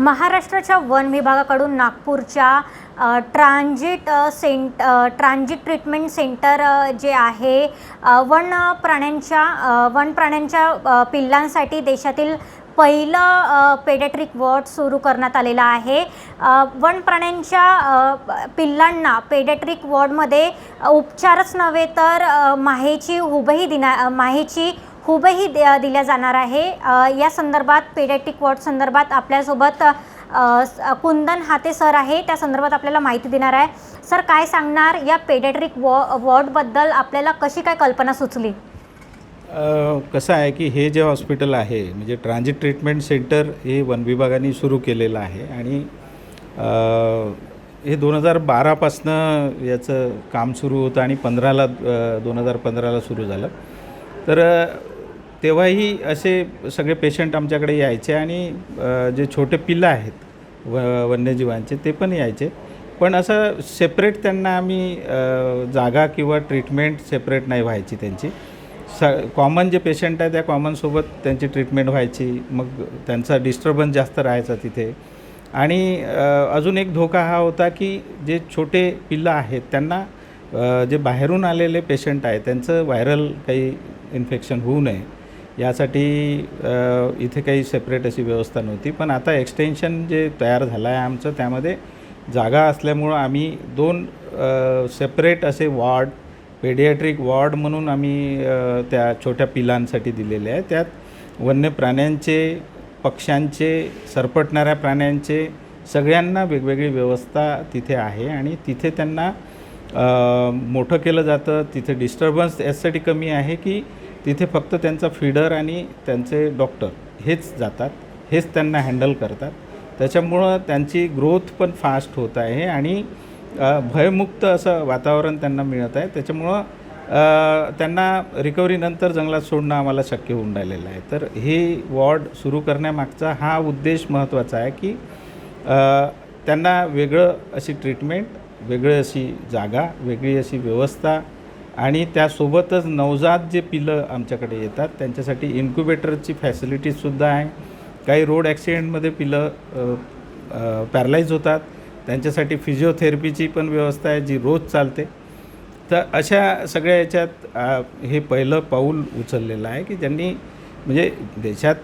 महाराष्ट्राच्या वन विभागाकडून नागपूरच्या ट्रान्झिट ट्रीटमेंट सेंटर जे आहे वन प्राण्यांच्या पिल्लांसाठी देशातील पहिलं पेडियाट्रिक वॉर्ड सुरू करण्यात आलेला आहे। वन प्राण्यांच्या पिल्लांना पेडियाट्रिक वॉर्डमध्ये उपचारच नव्हे तर माहेची हुबही दिल्या जाणार आहे। या संदर्भात पेडियाट्रिक वॉर्ड संदर्भात आपल्यासोबत कुंदन हाते सर आहे, त्या संदर्भात आपल्याला माहिती देणार आहे। सर, काय सांगणार या पेडियाट्रिक वॉर्डबद्दल? आपल्याला कशी काय कल्पना सुचली? कसं आहे की हे जे हॉस्पिटल आहे म्हणजे ट्रान्झिट ट्रीटमेंट सेंटर हे वन विभागाने सुरू केलेलं आहे आणि हे 2012पासनं याचं काम सुरू होतं आणि 2015ला सुरू झालं। तर तेव्हाही असे सगळे पेशंट आमच्याकडे यायचे आणि जे छोटे पिल्लं आहेत वन्यजीवांचे ते पण यायचे, पण असं सेपरेट त्यांना आम्ही जागा किंवा ट्रीटमेंट सेपरेट नाही व्हायची त्यांची। कॉमन जे पेशंट आहे त्या कॉमनसोबत त्यांची ट्रीटमेंट व्हायची, मग त्यांचा डिस्टर्बन्स जास्त राहायचा तिथे। आणि अजून एक धोका हा होता की जे छोटे पिल्लं आहेत त्यांना जे बाहेरून आलेले पेशंट आहे त्यांचं व्हायरल काही इन्फेक्शन होऊ नये यासाठी इथे काही सेपरेट अशी व्यवस्था नव्हती। पण आता एक्सटेन्शन जे तयार झालं आहे आमचं, त्यामध्ये जागा असल्यामुळं आम्ही 2 सेपरेट असे वॉर्ड, पेडियाट्रिक वॉर्ड म्हणून आम्ही त्या छोट्या पिलांसाठी दिलेले आहे। त्यात वन्य प्राण्यांचे, पक्ष्यांचे, सरपटणाऱ्या प्राण्यांचे सगळ्यांना वेगवेगळी व्यवस्था तिथे आहे आणि तिथे त्यांना मोठं केलं जातं। तिथे डिस्टर्बन्स यासाठी कमी आहे की तिथे फक्त त्यांचा फीडर आणि त्यांचे डॉक्टर हेच जातात, हेच त्यांना हँडल करतात। त्याच्यामुळं त्यांची ग्रोथ पण फास्ट होत आहे आणि भयमुक्त असं वातावरण त्यांना मिळत आहे। त्याच्यामुळं त्यांना रिकव्हरीनंतर जंगलात सोडणं आम्हाला शक्य होऊन राहिलेलं आहे। तर हे वॉर्ड सुरू करण्यामागचा हा उद्देश महत्त्वाचा आहे की त्यांना वेगळं अशी ट्रीटमेंट, वेगळी अशी जागा, वेगळी अशी व्यवस्था आणि त्यासोबतच नवजात जे पिलं आमच्याकडे येतात त्यांच्यासाठी इन्क्युबेटरची फॅसिलिटीजसुद्धा आहे। काही रोड ॲक्सिडेंटमध्ये पिलं पॅरालाइज होतात, त्यांच्यासाठी फिजिओथेरपीची पण व्यवस्था आहे जी रोज चालते। तर अशा सगळ्या याच्यात हे पहिलं पाऊल उचललेलं आहे की ज्यांनी म्हणजे देशात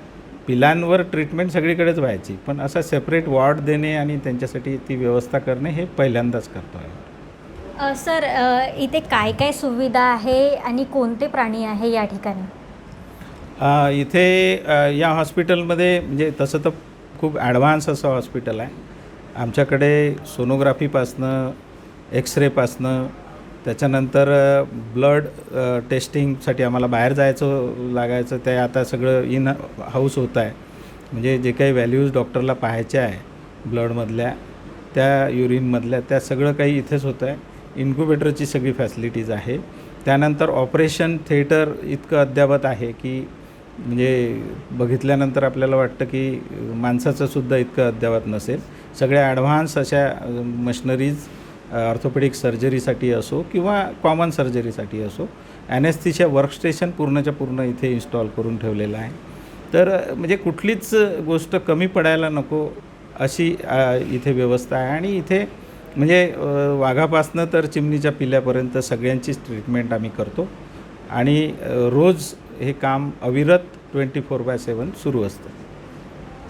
पिलांवर ट्रीटमेंट सगळीकडेच व्हायची, पण असा सेपरेट वॉर्ड देणे आणि त्यांच्यासाठी ती व्यवस्था करणे हे पहिल्यांदाच करतो आहे। सर, इथे काय काय सुविधा आहे आणि कोणते प्राणी आहे या ठिकाणी? इथे या हॉस्पिटलमध्ये म्हणजे तसं तर खूप ॲडव्हान्स असं हॉस्पिटल आहे। आमच्याकडे सोनोग्राफीपासनं, एक्सरेपासनं, त्याच्यानंतर ब्लड टेस्टिंगसाठी आम्हाला बाहेर जायचं लागायचं, ते आता सगळं इन हाऊस होत आहे। म्हणजे जे काही व्हॅल्यूज डॉक्टरला पाहायच्या आहे ब्लडमधल्या, त्या युरिनमधल्या, त्या सगळं काही इथेच होतं आहे। इन्क्युबेटरची सगळी फॅसिलिटीज आहे। त्यानंतर ऑपरेशन थिएटर इतकं अद्ययावत आहे की म्हणजे बघितल्यानंतर आपल्याला वाटतं की माणसाचंसुद्धा इतकं अद्ययावत नसेल। सगळ्या ॲडव्हान्स अशा मशिनरीज ऑर्थोपेडिक सर्जरीसाठी असो किंवा कॉमन सर्जरीसाठी असो, ॲनेस्थीशिया वर्कस्टेशन पूर्णच्या पूर्ण इथे इन्स्टॉल करून ठेवलेलं आहे। तर म्हणजे कुठलीच गोष्ट कमी पडायला नको अशी इथे व्यवस्था आहे आणि इथे म्हणजे वाघापासनं तर चिमणीच्या पिल्ल्यापर्यंत सगळ्यांचीच ट्रीटमेंट आम्ही करतो आणि रोज हे काम अविरत 24/7 सुरू असतं।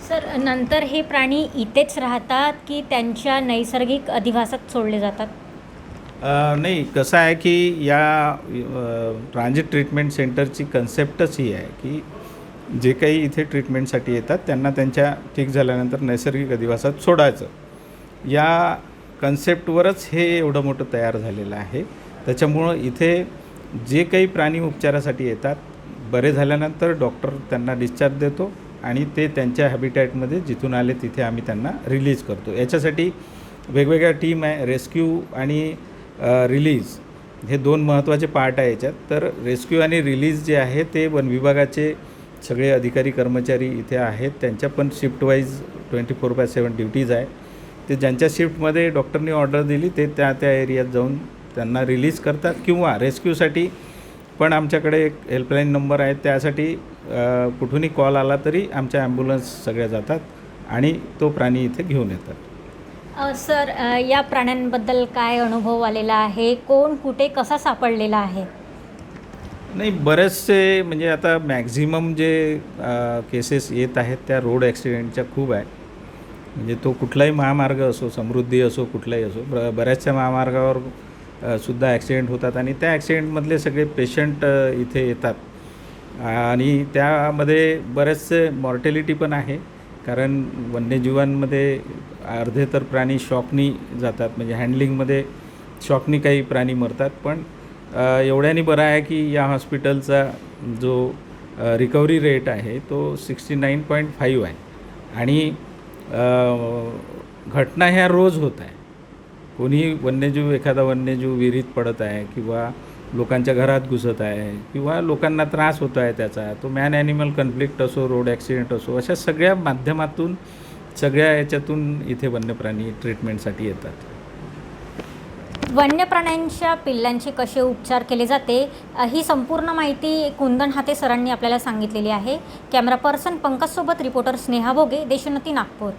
सर, नंतर हे प्राणी इथेच राहतात की त्यांच्या नैसर्गिक अधिवासात सोडले जातात? नाही, कसं आहे की या ट्रान्झिट ट्रीटमेंट सेंटरची कन्सेप्टच ही आहे की जे काही इथे ट्रीटमेंटसाठी येतात त्यांना त्यांच्या ठीक झाल्यानंतर नैसर्गिक अधिवासात सोडायचं। या कन्सेप्टवरच हे एवढं मोठं तयार झालेलं आहे। त्याच्यामुळं इथे जे काही प्राणी उपचारासाठी येतात, बरे झाल्यानंतर डॉक्टर त्यांना डिस्चार्ज देतो आणि ते त्यांच्या हॅबिटॅटमध्ये जिथून आले तिथे आम्ही त्यांना रिलीज करतो। याच्यासाठी वेगवेगळ्या टीम आहे, रेस्क्यू आणि रिलीज हे 2 महत्त्वाचे पार्ट आहे याच्यात। तर रेस्क्यू आणि रिलीज जे आहे ते वन विभागाचे सगळे अधिकारी कर्मचारी इथे आहेत, त्यांच्या पण शिफ्ट वाईज 24/7 ड्युटीज आहे। ते ज्यांच्या शिफ्टमध्ये डॉक्टरनी ऑर्डर दिली ते त्या एरियात जाऊन त्यांना रिलीज करतात किंवा रेस्क्यूसाठी पण आमच्याकडे एक हेल्पलाईन नंबर आहे, त्यासाठी कुठूनही कॉल आला तरी आमच्या ॲम्ब्युलन्स सगळ्या जातात आणि तो प्राणी इथे घेऊन येतात. सर, या प्राण्यांबद्दल काय अनुभव आलेला आहे? कोण कुठे कसा सापडलेला आहे? नाही, बरेचसे म्हणजे आता मॅक्झिमम जे केसेस येत आहेत त्या रोड ॲक्सिडेंटच्या खूप आहे. म्हणजे तो कुठलाही महामार्ग असो, समृद्धी असो, कुठलाही असो, बऱ्याचशा महामार्गावर सुद्धा ॲक्सिडेंट होतात आणि त्या ॲक्सिडेंटमधले सगळे पेशंट इथे येतात आणि त्यामध्ये बरेचसे मॉर्टेलिटी पण आहे. कारण वन्यजीवांमध्ये अर्धे तर प्राणी शॉकनी जातात, म्हणजे हँडलिंगमध्ये शॉकनी काही प्राणी मरतात. पण एवढ्यानी बरं आहे की या हॉस्पिटलचा जो रिकव्हरी रेट आहे तो 69.5 आहे आणि घटना ह्या रोज होत आहे. कोणी एखादा वन्यजीव विहिरीत पडत आहे किंवा लोकांच्या घरात घुसत आहे किंवा लोकांना त्रास होतो आहे त्याचा, तो मॅन ॲनिमल कन्फ्लिक्ट असो, रोड ॲक्सिडेंट असो, अशा सगळ्या माध्यमातून सगळ्या याच्यातून इथे वन्यप्राणी ट्रीटमेंटसाठी येतात. वन्य प्राण्यांच्या पिल्लांचे कसे उपचार केले जाते, ही संपूर्ण माहिती कुंदन हाते सरांनी आपल्याला सांगितलेली आहे. कॅमेरा पर्सन पंकजसोबत रिपोर्टर स्नेहा भोगे, देशोन्नती, नागपूर.